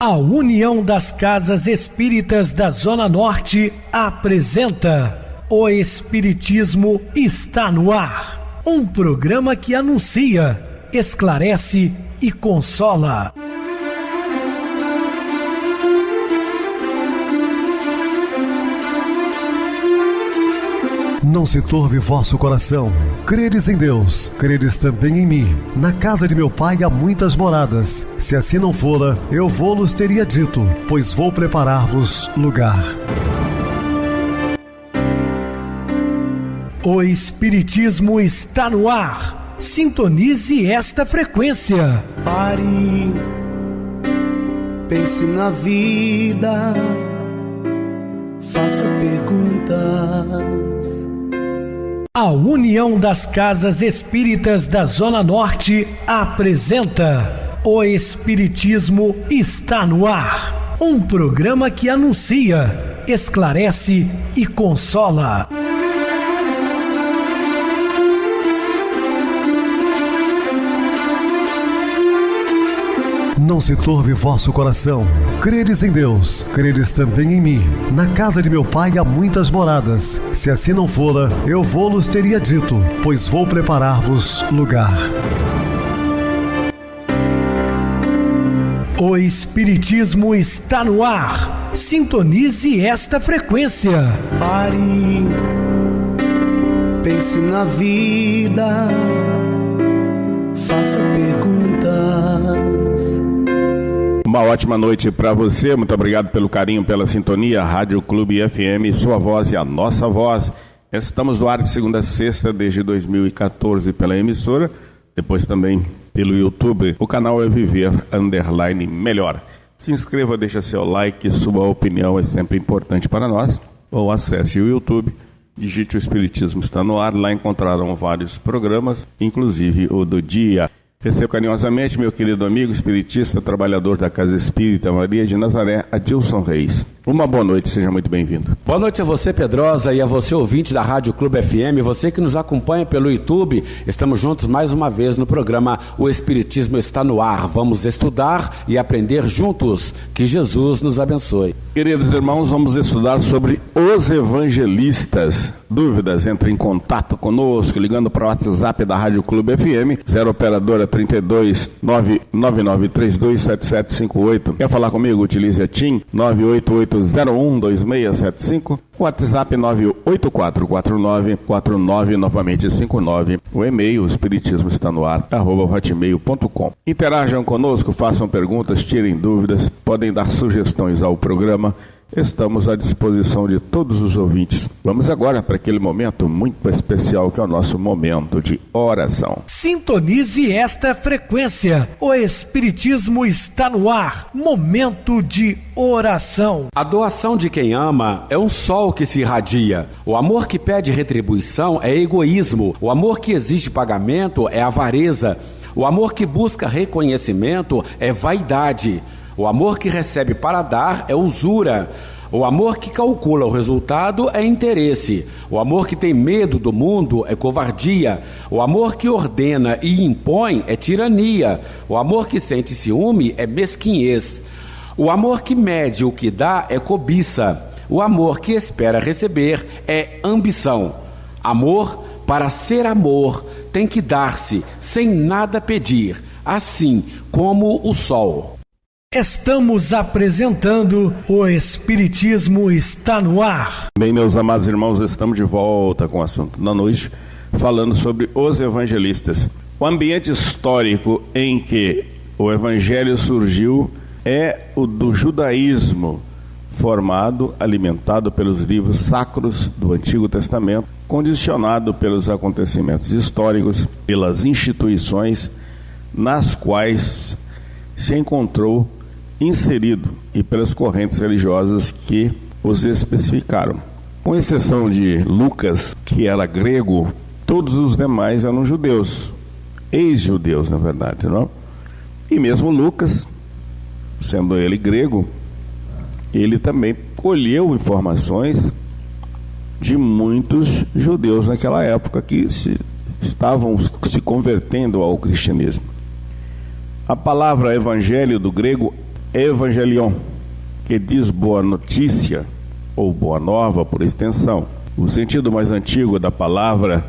A União das Casas Espíritas da Zona Norte apresenta O Espiritismo está no ar. Um programa que anuncia, esclarece e consola. Não se turve vosso coração. Credes em Deus, credes também em mim. Na casa de meu pai há muitas moradas. Se assim não fora, eu vou-los teria dito, pois vou preparar-vos lugar. O Espiritismo está no ar. Sintonize esta frequência. Pare, pense na vida, faça perguntas. A União das Casas Espíritas da Zona Norte apresenta O Espiritismo está no ar. Um programa que anuncia, esclarece e consola. Não se turve vosso coração. Credes em Deus, credes também em mim. Na casa de meu pai há muitas moradas. Se assim não fora, eu vou-los teria dito, pois vou preparar-vos lugar. O Espiritismo está no ar. Sintonize esta frequência. Pare, pense na vida, faça perguntas. Uma ótima noite para você, muito obrigado pelo carinho, pela sintonia. Rádio Clube FM, sua voz e a nossa voz. Estamos no ar de segunda a sexta desde 2014 pela emissora, depois também pelo YouTube. O canal é Viver _ Melhor. Se inscreva, deixa seu like, sua opinião é sempre importante para nós. Ou acesse o YouTube, digite O Espiritismo está no ar, lá encontrarão vários programas, inclusive o do dia. Recebo carinhosamente meu querido amigo espiritista, trabalhador da Casa Espírita Maria de Nazaré, Adilson Reis. Uma boa noite, seja muito bem-vindo. Boa noite a você, Pedrosa, e a você, ouvinte da Rádio Clube FM, você que nos acompanha pelo YouTube. Estamos juntos mais uma vez no programa O Espiritismo está no ar. Vamos estudar e aprender juntos. Que Jesus nos abençoe. Queridos irmãos, vamos estudar sobre os evangelistas. Dúvidas? Entre em contato conosco, ligando para o WhatsApp da Rádio Clube FM, 0 operadora 32 99932 7758. Quer falar comigo? Utilize a TIM 988012675, WhatsApp 9844949, novamente 59. O e-mail, espiritismo está no ar, @hotmail.com. Interajam conosco, façam perguntas, tirem dúvidas, podem dar sugestões ao programa. Estamos à disposição de todos os ouvintes. Vamos agora para aquele momento muito especial que é o nosso momento de oração. Sintonize esta frequência. O Espiritismo está no ar. Momento de oração. A doação de quem ama é um sol que se irradia. O amor que pede retribuição é egoísmo. O amor que exige pagamento é avareza. O amor que busca reconhecimento é vaidade. O amor que recebe para dar é usura. O amor que calcula o resultado é interesse. O amor que tem medo do mundo é covardia. O amor que ordena e impõe é tirania. O amor que sente ciúme é mesquinhez. O amor que mede o que dá é cobiça. O amor que espera receber é ambição. Amor, para ser amor, tem que dar-se sem nada pedir, assim como o sol. Estamos apresentando O Espiritismo está no ar. Bem, meus amados irmãos, estamos de volta com o assunto da noite, falando sobre os evangelistas. O ambiente histórico em que o evangelho surgiu é o do judaísmo, formado, alimentado pelos livros sacros do Antigo Testamento, condicionado pelos acontecimentos históricos, pelas instituições nas quais se encontrou inserido e pelas correntes religiosas que os especificaram. Com exceção de Lucas, que era grego, todos os demais eram judeus, ex-judeus na verdade, não? E mesmo Lucas, sendo ele grego, ele também colheu informações de muitos judeus naquela época que estavam se convertendo ao cristianismo. A palavra evangelho do grego evangelion, que diz boa notícia ou boa nova por extensão. O sentido mais antigo da palavra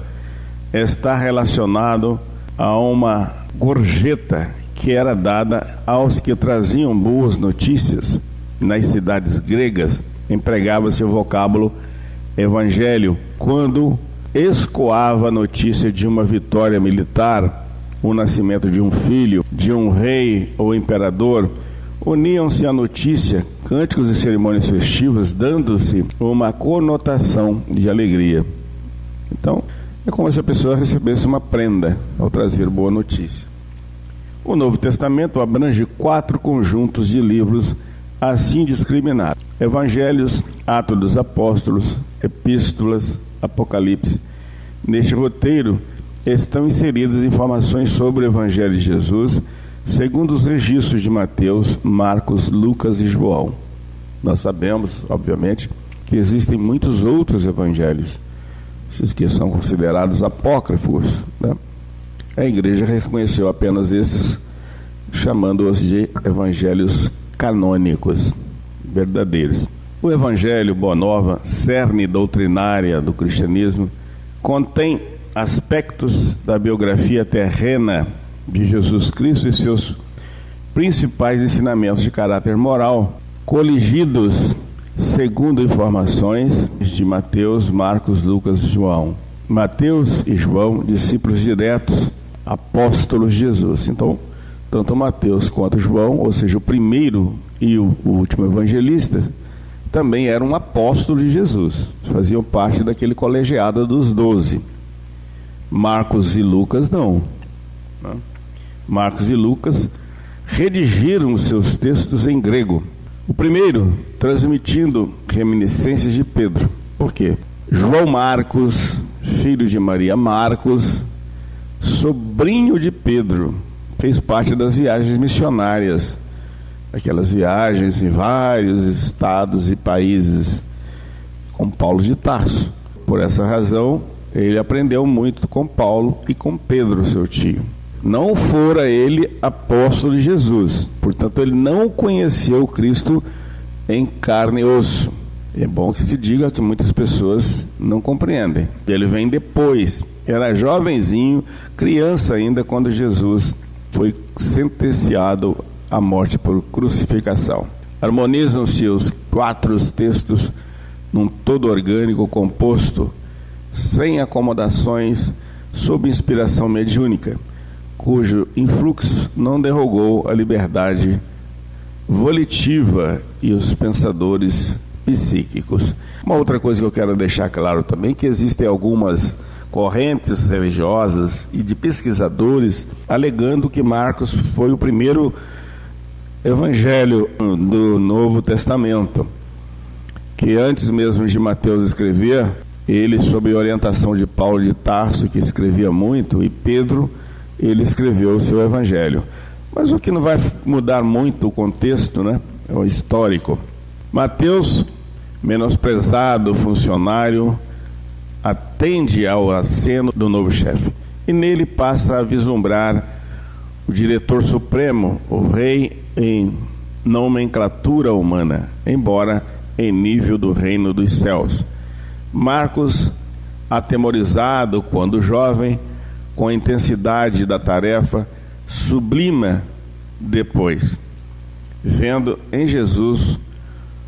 está relacionado a uma gorjeta que era dada aos que traziam boas notícias. Nas cidades gregas empregava-se o vocábulo evangelho quando escoava a notícia de uma vitória militar, o nascimento de um filho, de um rei ou imperador. Uniam-se à notícia cânticos e cerimônias festivas, dando-se uma conotação de alegria. Então, é como se a pessoa recebesse uma prenda ao trazer boa notícia. O Novo Testamento abrange 4 conjuntos de livros assim discriminados: Evangelhos, Atos dos Apóstolos, Epístolas, Apocalipse. Neste roteiro estão inseridas informações sobre o Evangelho de Jesus, segundo os registros de Mateus, Marcos, Lucas e João. Nós sabemos, obviamente, que existem muitos outros evangelhos, esses que são considerados apócrifos, né? A igreja reconheceu apenas esses, chamando-os de evangelhos canônicos, verdadeiros. O Evangelho Boa Nova, cerne doutrinária do cristianismo, contém aspectos da biografia terrena de Jesus Cristo e seus principais ensinamentos de caráter moral, coligidos segundo informações de Mateus, Marcos, Lucas e João. Mateus e João, discípulos diretos, apóstolos de Jesus. Então, tanto Mateus quanto João, ou seja, o primeiro e o último evangelista, também eram apóstolos de Jesus, faziam parte daquele colegiado dos 12. Marcos e Lucas não. Marcos e Lucas redigiram seus textos em grego. O primeiro, transmitindo reminiscências de Pedro. Por quê? João Marcos, filho de Maria Marcos, sobrinho de Pedro, fez parte das viagens missionárias, aquelas viagens em vários estados e países com Paulo de Tarso. Por essa razão, ele aprendeu muito com Paulo e com Pedro, seu tio. Não fora ele apóstolo de Jesus, portanto ele não conheceu Cristo em carne e osso. É bom que se diga que muitas pessoas não compreendem. Ele vem depois, era jovenzinho, criança ainda, quando Jesus foi sentenciado à morte por crucificação. Harmonizam-se os 4 textos num todo orgânico composto, sem acomodações, sob inspiração mediúnica, cujo influxo não derrogou a liberdade volitiva e os pensadores psíquicos. Uma outra coisa que eu quero deixar claro também, que existem algumas correntes religiosas e de pesquisadores alegando que Marcos foi o primeiro evangelho do Novo Testamento, que antes mesmo de Mateus escrever, ele, sob orientação de Paulo de Tarso, que escrevia muito, e Pedro, ele escreveu o seu evangelho. Mas o que não vai mudar muito o contexto, né? É o histórico. Mateus, menosprezado funcionário, atende ao aceno do novo chefe, e nele passa a vislumbrar o diretor supremo, o rei em nomenclatura humana, embora em nível do reino dos céus. Marcos, atemorizado quando jovem, com a intensidade da tarefa, sublima depois, vendo em Jesus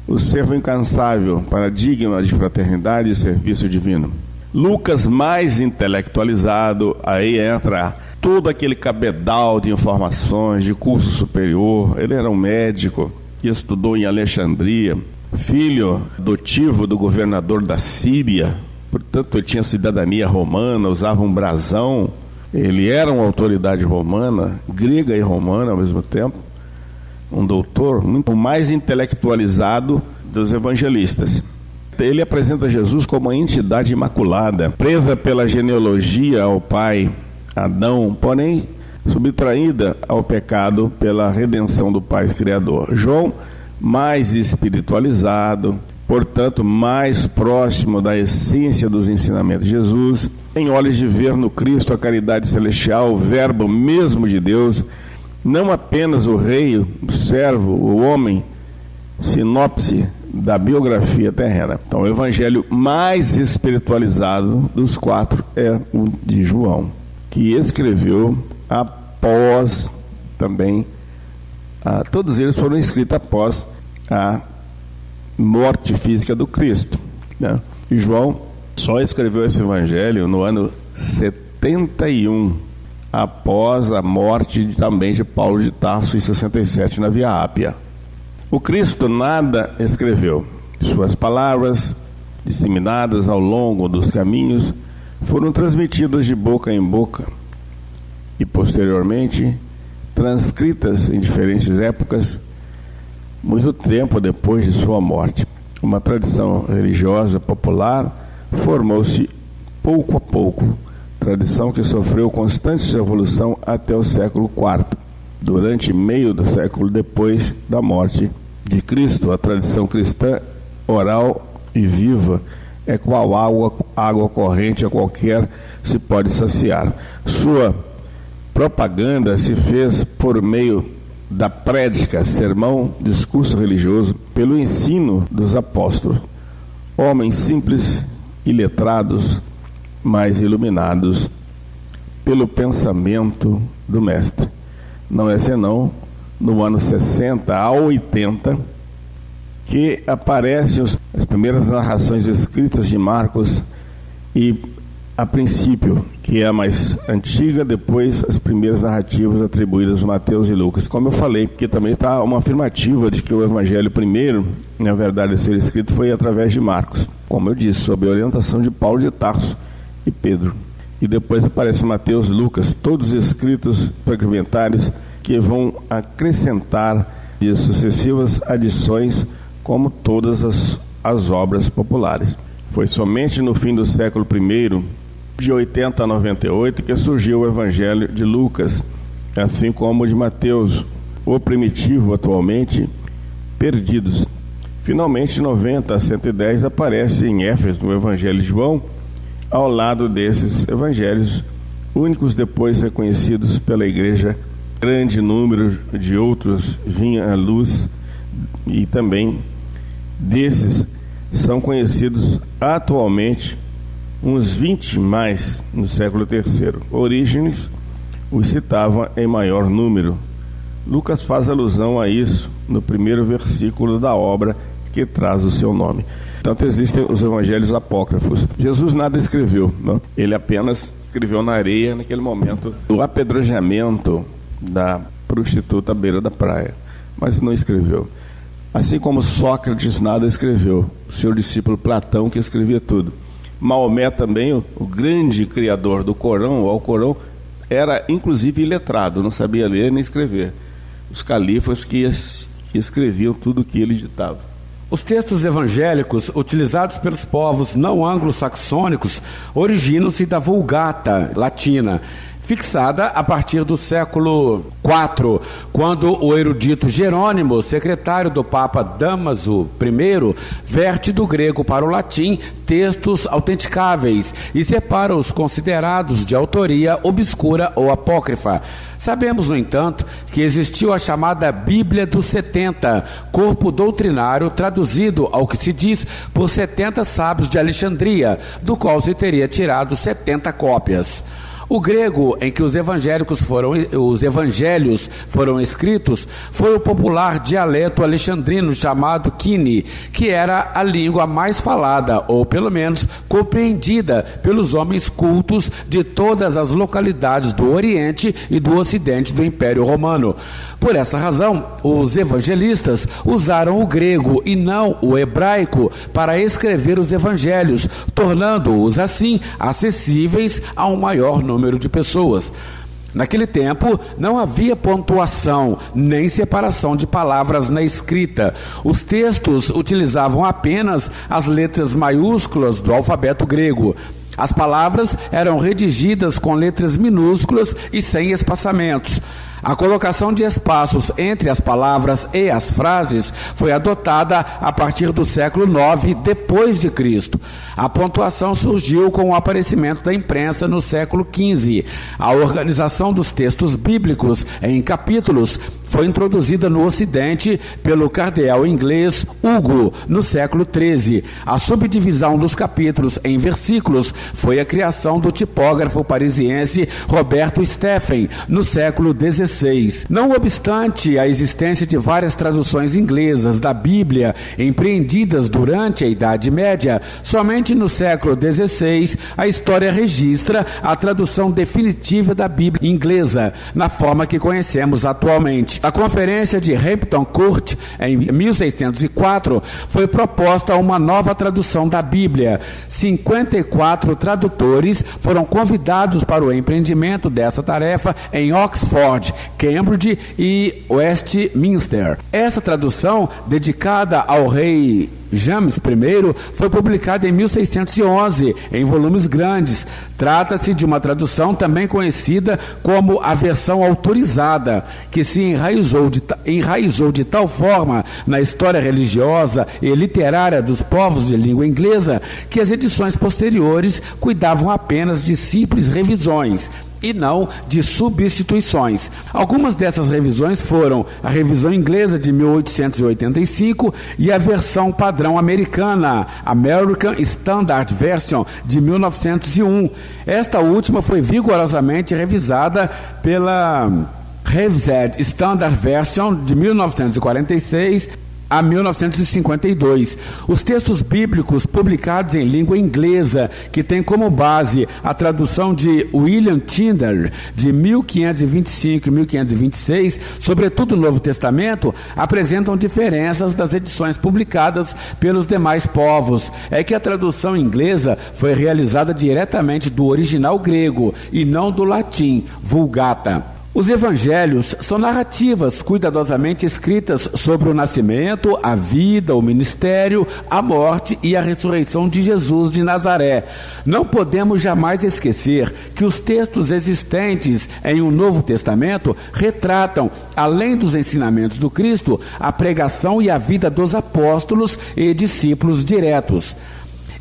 o servo incansável, paradigma de fraternidade e serviço divino. Lucas, mais intelectualizado, aí entra todo aquele cabedal de informações, de curso superior. Ele era um médico que estudou em Alexandria, filho adotivo do governador da Síria, portanto ele tinha cidadania romana, usava um brasão. Ele era uma autoridade romana, grega e romana ao mesmo tempo, um doutor muito mais intelectualizado dos evangelistas. Ele apresenta Jesus como uma entidade imaculada, presa pela genealogia ao pai Adão, porém subtraída ao pecado pela redenção do Pai Criador. João, mais espiritualizado, portanto mais próximo da essência dos ensinamentos de Jesus, tem olhos de ver no Cristo a caridade celestial, o verbo mesmo de Deus, não apenas o rei, o servo, o homem, sinopse da biografia terrena. Então, o evangelho mais espiritualizado dos 4 é o de João, que escreveu após também, todos eles foram escritos após a morte física do Cristo, né? E João só escreveu esse evangelho no ano 71, após a morte também de Paulo de Tarso, em 67, na Via Ápia. O Cristo nada escreveu. Suas palavras, disseminadas ao longo dos caminhos, foram transmitidas de boca em boca e, posteriormente, transcritas em diferentes épocas, muito tempo depois de sua morte. Uma tradição religiosa popular formou-se pouco a pouco, tradição que sofreu constante evolução até o século IV. Durante meio do século depois da morte de Cristo, a tradição cristã oral e viva é qual água corrente a qualquer se pode saciar. Sua propaganda se fez por meio da prédica, sermão, discurso religioso, pelo ensino dos apóstolos, homens simples e letrados, mas iluminados pelo pensamento do Mestre. Não é senão no ano 60 a 80 que aparecem as primeiras narrações escritas de Marcos e, a princípio, que é a mais antiga, depois as primeiras narrativas atribuídas a Mateus e Lucas. Como eu falei, que também está uma afirmativa de que o evangelho primeiro, na verdade, a ser escrito foi através de Marcos, como eu disse, sob a orientação de Paulo de Tarso e Pedro. E depois aparece Mateus e Lucas, todos escritos fragmentários que vão acrescentar de sucessivas adições, como todas as obras populares. Foi somente no fim do século I, de 80 a 98, que surgiu o Evangelho de Lucas, assim como o de Mateus, o primitivo atualmente perdidos. Finalmente, de 90 a 110, aparece em Éfeso o Evangelho de João, ao lado desses evangelhos, únicos depois reconhecidos pela Igreja. Grande número de outros vinha à luz e também desses são conhecidos atualmente uns 20 mais no século III. Orígenes os citava em maior número. Lucas faz alusão a isso no primeiro versículo da obra que traz o seu nome. Portanto, existem os evangelhos apócrifos. Jesus nada escreveu, não? Ele apenas escreveu na areia naquele momento do apedrejamento da prostituta à beira da praia, mas não escreveu. Assim como Sócrates nada escreveu, seu discípulo Platão que escrevia tudo. Maomé também, o grande criador do Corão, o Alcorão, era inclusive iletrado, não sabia ler nem escrever. Os califas que escreviam tudo o que ele ditava. Os textos evangélicos utilizados pelos povos não anglo-saxônicos originam-se da Vulgata latina, fixada a partir do século IV, quando o erudito Jerônimo, secretário do Papa Dámaso I, verte do grego para o latim textos autenticáveis e separa os considerados de autoria obscura ou apócrifa. Sabemos, no entanto, que existiu a chamada Bíblia dos 70, corpo doutrinário traduzido, ao que se diz, por 70 sábios de Alexandria, do qual se teria tirado 70 cópias. O grego em que os evangelhos foram escritos foi o popular dialeto alexandrino chamado Quine, que era a língua mais falada, ou pelo menos compreendida, pelos homens cultos de todas as localidades do Oriente e do Ocidente do Império Romano. Por essa razão, os evangelistas usaram o grego e não o hebraico para escrever os evangelhos, tornando-os assim acessíveis a um maior número de pessoas. Naquele tempo, não havia pontuação nem separação de palavras na escrita. Os textos utilizavam apenas as letras maiúsculas do alfabeto grego. As palavras eram redigidas com letras minúsculas e sem espaçamentos. A colocação de espaços entre as palavras e as frases foi adotada a partir do século IX depois de Cristo. A pontuação surgiu com o aparecimento da imprensa no século XV. A organização dos textos bíblicos em capítulos foi introduzida no Ocidente pelo cardeal inglês Hugo, no século XIII. A subdivisão dos capítulos em versículos foi a criação do tipógrafo parisiense Roberto Stephen, no século XVI. Não obstante a existência de várias traduções inglesas da Bíblia empreendidas durante a Idade Média, somente no século XVI a história registra a tradução definitiva da Bíblia inglesa, na forma que conhecemos atualmente. Na Conferência de Hampton Court, em 1604, foi proposta uma nova tradução da Bíblia. 54 tradutores foram convidados para o empreendimento dessa tarefa em Oxford, Cambridge e Westminster. Essa tradução, dedicada ao rei James I, foi publicada em 1611, em volumes grandes. Trata-se de uma tradução também conhecida como a versão autorizada, que se enraizou de tal forma na história religiosa e literária dos povos de língua inglesa, que as edições posteriores cuidavam apenas de simples revisões e não de substituições. Algumas dessas revisões foram a revisão inglesa de 1885 e a versão padrão americana, American Standard Version, de 1901. Esta última foi vigorosamente revisada pela Revised Standard Version, de 1946 a 1952. Os textos bíblicos publicados em língua inglesa, que tem como base a tradução de William Tyndale, de 1525 e 1526, sobretudo o Novo Testamento, apresentam diferenças das edições publicadas pelos demais povos. É que a tradução inglesa foi realizada diretamente do original grego e não do latim, Vulgata. Os evangelhos são narrativas cuidadosamente escritas sobre o nascimento, a vida, o ministério, a morte e a ressurreição de Jesus de Nazaré. Não podemos jamais esquecer que os textos existentes em um Novo Testamento retratam, além dos ensinamentos do Cristo, a pregação e a vida dos apóstolos e discípulos diretos.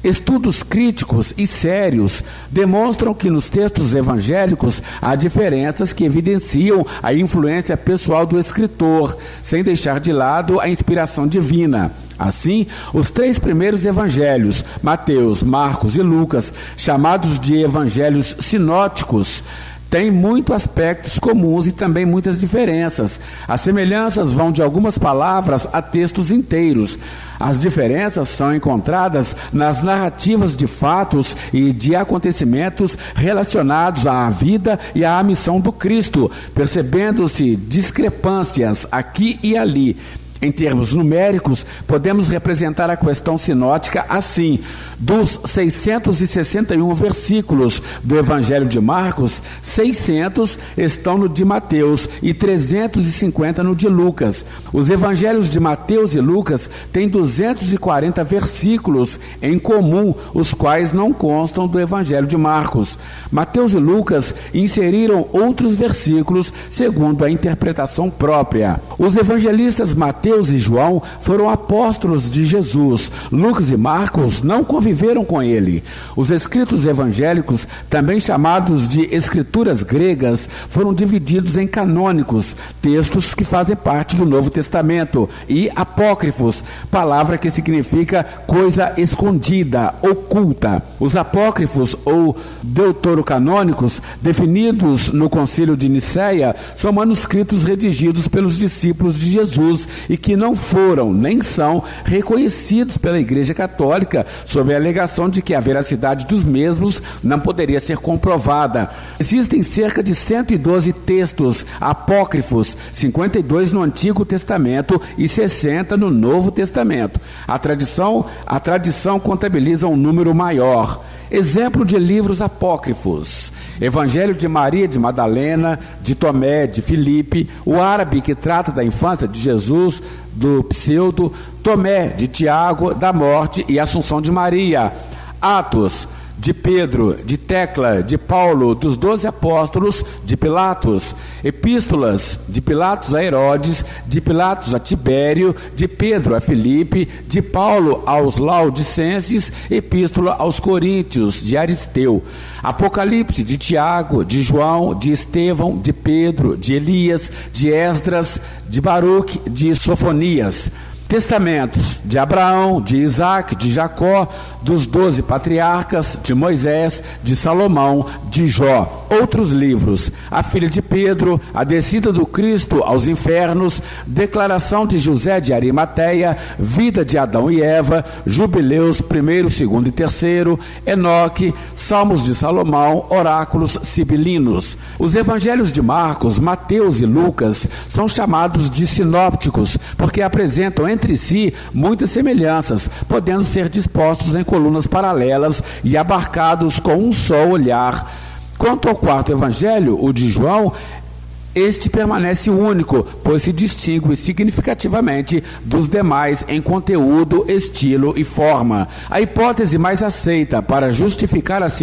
Estudos críticos e sérios demonstram que nos textos evangélicos há diferenças que evidenciam a influência pessoal do escritor, sem deixar de lado a inspiração divina. Assim, os 3 primeiros evangelhos, Mateus, Marcos e Lucas, chamados de evangelhos sinóticos, tem muitos aspectos comuns e também muitas diferenças. As semelhanças vão de algumas palavras a textos inteiros. As diferenças são encontradas nas narrativas de fatos e de acontecimentos relacionados à vida e à missão do Cristo, percebendo-se discrepâncias aqui e ali. Em termos numéricos, podemos representar a questão sinótica assim: dos 661 versículos do Evangelho de Marcos, 600 estão no de Mateus e 350 no de Lucas. Os Evangelhos de Mateus e Lucas têm 240 versículos em comum, os quais não constam do Evangelho de Marcos. Mateus e Lucas inseriram outros versículos segundo a interpretação própria. Os evangelistas Mateus e João foram apóstolos de Jesus. Lucas e Marcos não conviveram com ele. Os escritos evangélicos, também chamados de escrituras gregas, foram divididos em canônicos, textos que fazem parte do Novo Testamento, e apócrifos, palavra que significa coisa escondida, oculta. Os apócrifos ou deuterocanônicos, definidos no Concílio de Nicéia, são manuscritos redigidos pelos discípulos de Jesus e que não foram, nem são, reconhecidos pela Igreja Católica, sob a alegação de que a veracidade dos mesmos não poderia ser comprovada. Existem cerca de 112 textos apócrifos, 52 no Antigo Testamento e 60 no Novo Testamento. A tradição contabiliza um número maior. Exemplo de livros apócrifos: Evangelho de Maria de Madalena, de Tomé, de Filipe, o árabe que trata da infância de Jesus, do Pseudo, Tomé, de Tiago, da morte e assunção de Maria, Atos, de Pedro, de Tecla, de Paulo, dos 12 apóstolos, de Pilatos, epístolas de Pilatos a Herodes, de Pilatos a Tibério, de Pedro a Filipe, de Paulo aos Laodicenses, epístola aos Coríntios, de Aristeu, Apocalipse de Tiago, de João, de Estevão, de Pedro, de Elias, de Esdras, de Baruque, de Sofonias. Testamentos de Abraão, de Isaac, de Jacó, dos 12 patriarcas, de Moisés, de Salomão, de Jó. Outros livros: a filha de Pedro, a descida do Cristo aos infernos, declaração de José de Arimateia, vida de Adão e Eva, jubileus 1º, 2º e 3º, Enoque, salmos de Salomão, oráculos sibilinos. Os evangelhos de Marcos, Mateus e Lucas são chamados de sinópticos, porque apresentam entre si muitas semelhanças, podendo ser dispostos em colunas paralelas e abarcados com um só olhar. Quanto ao quarto evangelho, o de João, este permanece único, pois se distingue significativamente dos demais em conteúdo, estilo e forma. A hipótese mais aceita para justificar as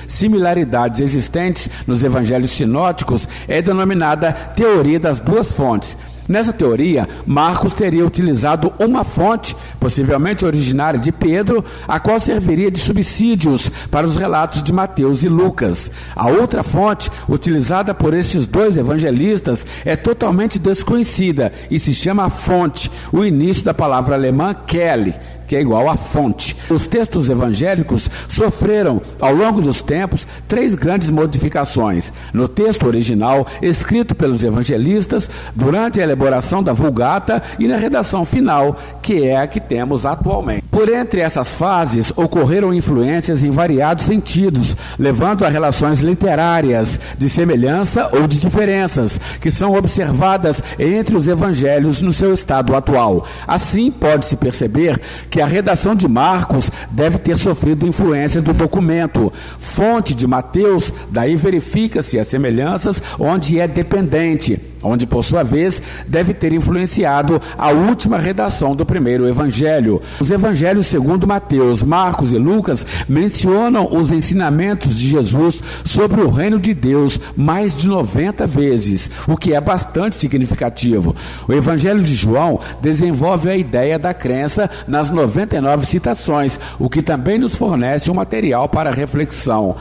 similaridades existentes nos evangelhos sinóticos é denominada teoria das duas fontes. Nessa teoria, Marcos teria utilizado uma fonte, possivelmente originária de Pedro, a qual serviria de subsídios para os relatos de Mateus e Lucas. A outra fonte, utilizada por estes dois evangelistas, é totalmente desconhecida e se chama fonte, o início da palavra alemã Quelle, que é igual a fonte. Os textos evangélicos sofreram, ao longo dos tempos, 3 grandes modificações. No texto original, escrito pelos evangelistas, durante a elaboração da Vulgata e na redação final, que é a que temos atualmente. Por entre essas fases, ocorreram influências em variados sentidos, levando a relações literárias, de semelhança ou de diferenças, que são observadas entre os evangelhos no seu estado atual. Assim, pode-se perceber que a redação de Marcos deve ter sofrido influência do documento. Fonte de Mateus, daí verifica-se as semelhanças onde é dependente, onde, por sua vez, deve ter influenciado a última redação do primeiro evangelho. Os evangelhos segundo Mateus, Marcos e Lucas mencionam os ensinamentos de Jesus sobre o reino de Deus mais de 90 vezes, o que é bastante significativo. O evangelho de João desenvolve a ideia da crença nas 99 citações, o que também nos fornece um material para reflexão.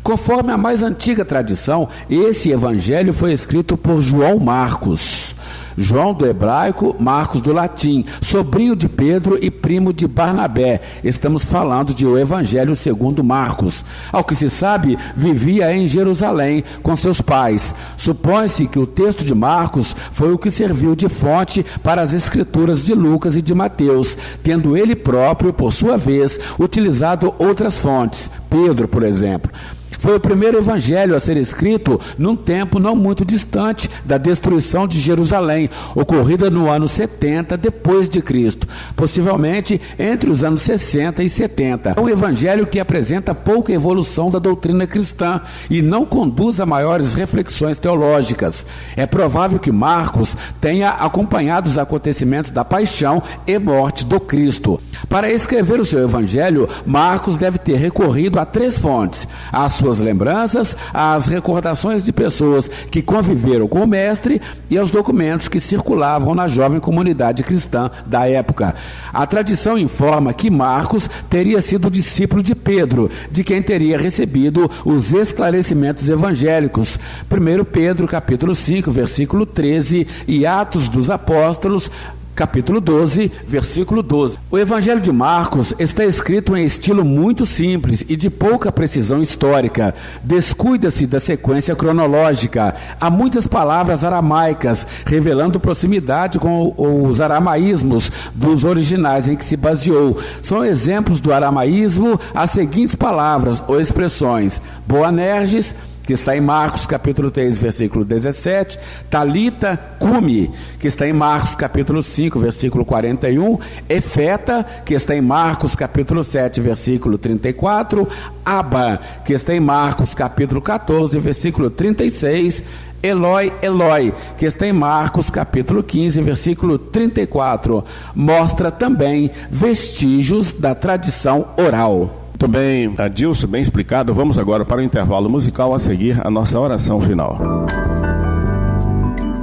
Conforme a mais antiga tradição, esse evangelho foi escrito por João Marcos. João do hebraico, Marcos do latim, sobrinho de Pedro e primo de Barnabé. Estamos falando de o Evangelho segundo Marcos. Ao que se sabe, vivia em Jerusalém com seus pais. Supõe-se que o texto de Marcos foi o que serviu de fonte para as escrituras de Lucas e de Mateus, tendo ele próprio, por sua vez, utilizado outras fontes. Pedro, por exemplo. Foi o primeiro evangelho a ser escrito num tempo não muito distante da destruição de Jerusalém, ocorrida no ano 70 depois de Cristo, possivelmente entre os anos 60 e 70. É um evangelho que apresenta pouca evolução da doutrina cristã e não conduz a maiores reflexões teológicas. É provável que Marcos tenha acompanhado os acontecimentos da paixão e morte do Cristo. Para escrever o seu evangelho, Marcos deve ter recorrido a 3 fontes: as suas lembranças, às recordações de pessoas que conviveram com o mestre e aos documentos que circulavam na jovem comunidade cristã da época. A tradição informa que Marcos teria sido discípulo de Pedro, de quem teria recebido os esclarecimentos evangélicos. 1 Pedro, capítulo 5, versículo 13, e Atos dos Apóstolos, capítulo 12, versículo 12. O Evangelho de Marcos está escrito em estilo muito simples e de pouca precisão histórica. Descuida-se da sequência cronológica. Há muitas palavras aramaicas, revelando proximidade com os aramaísmos dos originais em que se baseou. São exemplos do aramaísmo as seguintes palavras ou expressões: Boanerges, que está em Marcos capítulo 3, versículo 17, Talita cumi, que está em Marcos capítulo 5, versículo 41, Efeta, que está em Marcos capítulo 7, versículo 34, Abba, que está em Marcos capítulo 14, versículo 36, Eloi, Eloi, que está em Marcos capítulo 15, versículo 34, mostra também vestígios da tradição oral. Muito bem, Adilson, bem explicado. Vamos agora para o intervalo musical, a seguir a nossa oração final.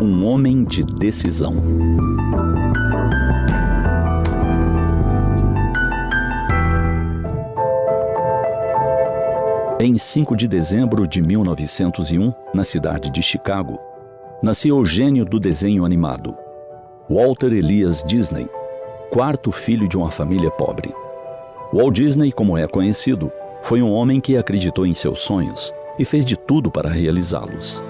Um homem de decisão. Em 5 de dezembro de 1901, na cidade de Chicago, nasceu o gênio do desenho animado, Walter Elias Disney, quarto filho de uma família pobre. Walt Disney, como é conhecido, foi um homem que acreditou em seus sonhos e fez de tudo para realizá-los.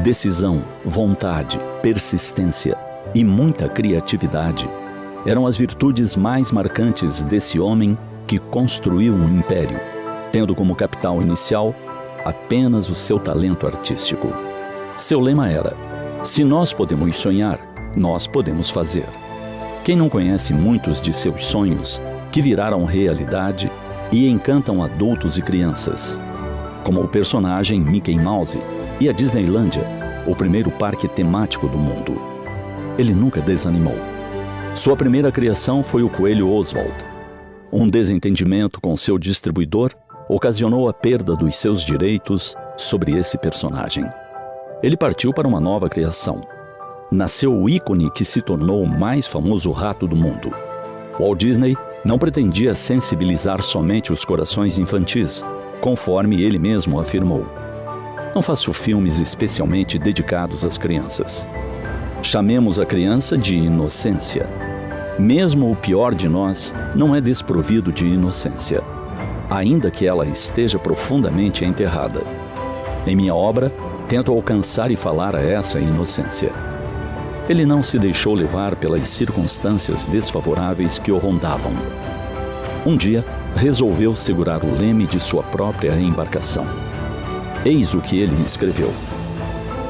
Decisão, vontade, persistência e muita criatividade eram as virtudes mais marcantes desse homem que construiu um império, tendo como capital inicial apenas o seu talento artístico. Seu lema era: se nós podemos sonhar, nós podemos fazer. Quem não conhece muitos de seus sonhos que viraram realidade e encantam adultos e crianças, como o personagem Mickey Mouse e a Disneylândia, o primeiro parque temático do mundo. Ele nunca desanimou. Sua primeira criação foi o coelho Oswald. Um desentendimento com seu distribuidor ocasionou a perda dos seus direitos sobre esse personagem. Ele partiu para uma nova criação. Nasceu o ícone que se tornou o mais famoso rato do mundo. Walt Disney não pretendia sensibilizar somente os corações infantis, conforme ele mesmo afirmou. Não faço filmes especialmente dedicados às crianças. Chamemos a criança de inocência. Mesmo o pior de nós não é desprovido de inocência, ainda que ela esteja profundamente enterrada. Em minha obra, tento alcançar e falar a essa inocência. Ele não se deixou levar pelas circunstâncias desfavoráveis que o rondavam. Um dia, resolveu segurar o leme de sua própria embarcação. Eis o que ele escreveu.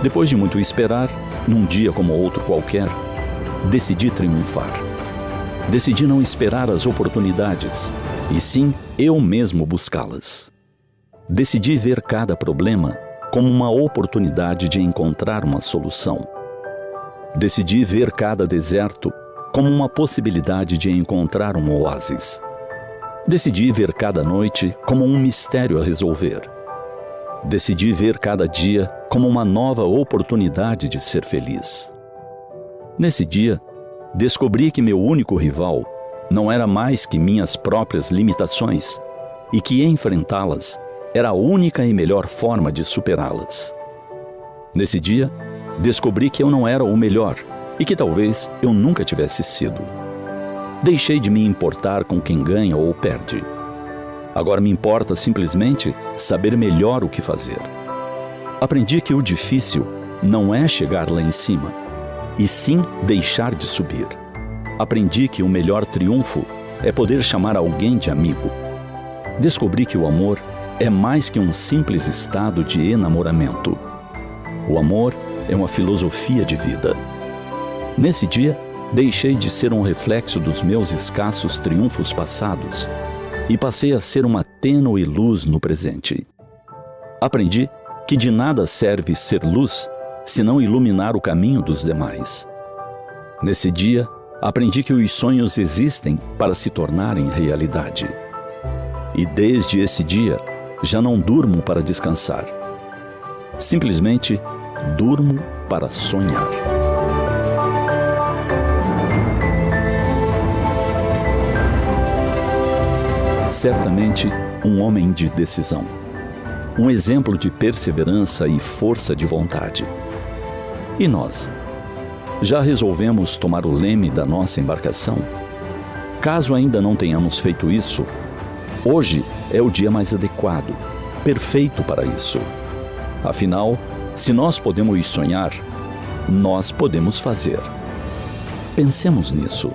Depois de muito esperar, num dia como outro qualquer, decidi triunfar. Decidi não esperar as oportunidades, e sim eu mesmo buscá-las. Decidi ver cada problema como uma oportunidade de encontrar uma solução. Decidi ver cada deserto como uma possibilidade de encontrar um oásis. Decidi ver cada noite como um mistério a resolver. Decidi ver cada dia como uma nova oportunidade de ser feliz. Nesse dia, descobri que meu único rival não era mais que minhas próprias limitações e que enfrentá-las era a única e melhor forma de superá-las. Nesse dia, descobri que eu não era o melhor e que talvez eu nunca tivesse sido. Deixei de me importar com quem ganha ou perde. Agora me importa simplesmente saber melhor o que fazer. Aprendi que o difícil não é chegar lá em cima, e sim deixar de subir. Aprendi que o melhor triunfo é poder chamar alguém de amigo. Descobri que o amor é mais que um simples estado de enamoramento. O amor é uma filosofia de vida. Nesse dia, deixei de ser um reflexo dos meus escassos triunfos passados e passei a ser uma tênue luz no presente. Aprendi que de nada serve ser luz se não iluminar o caminho dos demais. Nesse dia, aprendi que os sonhos existem para se tornarem realidade. E desde esse dia, já não durmo para descansar. Simplesmente durmo para sonhar. Certamente, um homem de decisão. Um exemplo de perseverança e força de vontade. E nós? Já resolvemos tomar o leme da nossa embarcação? Caso ainda não tenhamos feito isso, hoje é o dia mais adequado, perfeito para isso. Afinal, se nós podemos sonhar, nós podemos fazer. Pensemos nisso.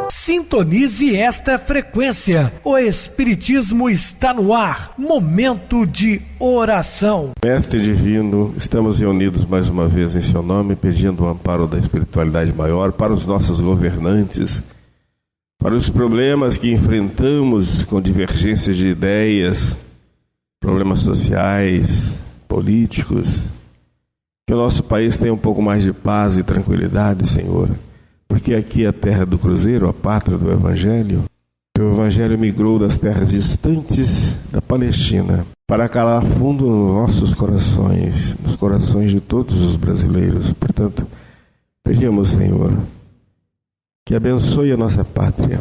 Sintonize esta frequência. O Espiritismo está no ar. Momento de oração. Mestre Divino, estamos reunidos mais uma vez em seu nome, pedindo o amparo da espiritualidade maior para os nossos governantes, para os problemas que enfrentamos com divergências de ideias, problemas sociais, políticos, Que o nosso país tenha um pouco mais de paz e tranquilidade, Senhor, porque aqui é a terra do cruzeiro, a pátria do Evangelho. O Evangelho migrou das terras distantes da Palestina para calar fundo nos nossos corações, nos corações de todos os brasileiros. Portanto, pedimos, Senhor, que abençoe a nossa pátria,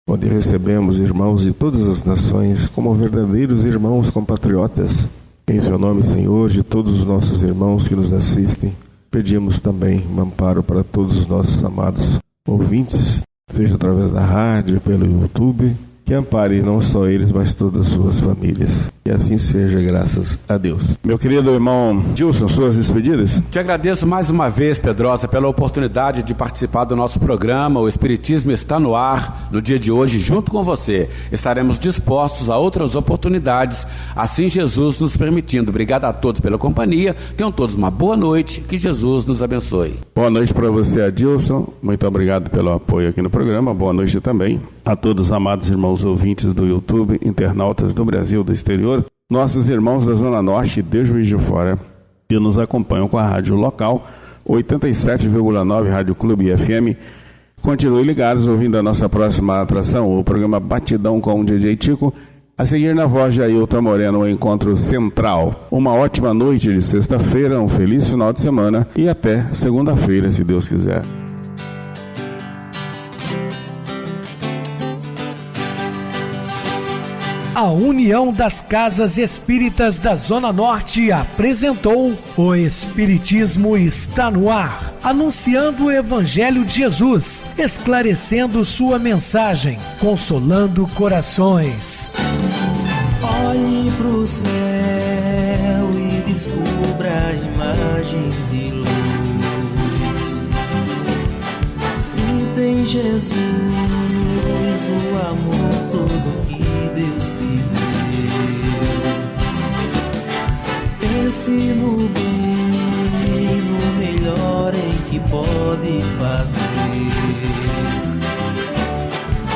onde recebemos irmãos de todas as nações como verdadeiros irmãos compatriotas. Em seu nome, Senhor, de todos os nossos irmãos que nos assistem, pedimos também um amparo para todos os nossos amados ouvintes, seja através da rádio, pelo YouTube, que ampare não só eles, mas todas as suas famílias. E assim seja, graças a Deus. Meu querido irmão Gilson, suas despedidas? Te agradeço mais uma vez, Pedrosa, pela oportunidade de participar do nosso programa. O Espiritismo está no ar no dia de hoje, junto com você. Estaremos dispostos a outras oportunidades, assim Jesus nos permitindo. Obrigado a todos pela companhia. Tenham todos uma boa noite. Que Jesus nos abençoe. Boa noite para você, Adilson. Muito obrigado pelo apoio aqui no programa. Boa noite também a todos os amados irmãos ouvintes do YouTube, internautas do Brasil, do exterior, nossos irmãos da Zona Norte e de Juiz de Fora, que nos acompanham com a rádio local 87,9 Rádio Clube FM. Continue ligados ouvindo a nossa próxima atração, o programa Batidão com o DJ Tico. A seguir, na voz de Ailton Moreno, o Encontro Central. Uma ótima noite de sexta-feira, um feliz final de semana e até segunda-feira, se Deus quiser. A União das Casas Espíritas da Zona Norte apresentou O Espiritismo está no ar, anunciando o Evangelho de Jesus, esclarecendo sua mensagem, consolando corações. Olhe pro céu e descubra imagens de luz. Se tem Jesus, o amor todo que Deus te deu. Pense no bem, no melhor em que pode fazer.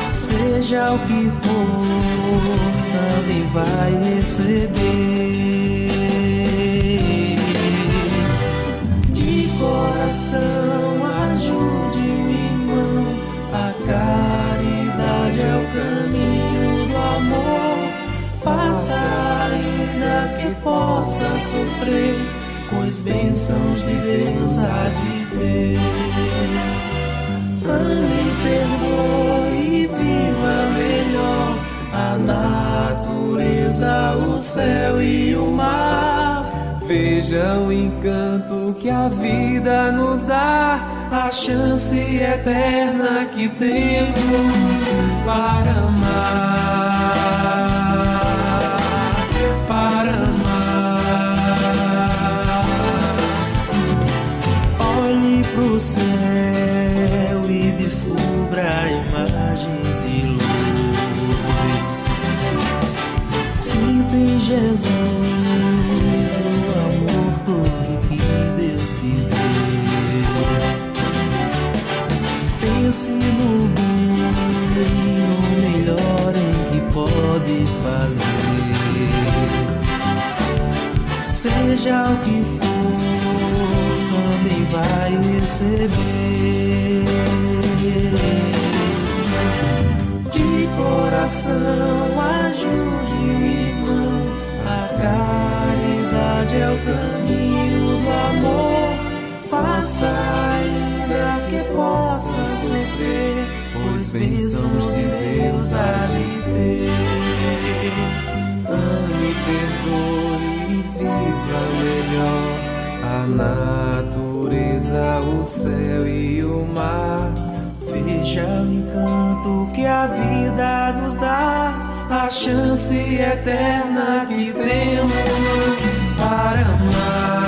Seja o que for, também vai receber. De coração, ajude-me, irmão, a caridade é o caminho do amor. Faça ainda que possa sofrer, pois bênçãos de Deus há de ter. Ame, perdoe e viva melhor a natureza, o céu e o mar. Veja o encanto que a vida nos dá, a chance eterna que temos para amar, para amar. Olhe pro céu e descubra imagens de luz. Sinta em Jesus o amor todo que Deus te deu. Pense no bem, no melhor em que pode fazer. Seja o que for, também vai receber. De coração, ajude o irmão, a caridade é o caminho do amor. Faça ainda que possa sofrer, pois bênçãos de Deus há de ter. Ame, perdoe e viva melhor a natureza, o céu e o mar. Veja o encanto que a vida nos dá, a chance eterna que temos para amar.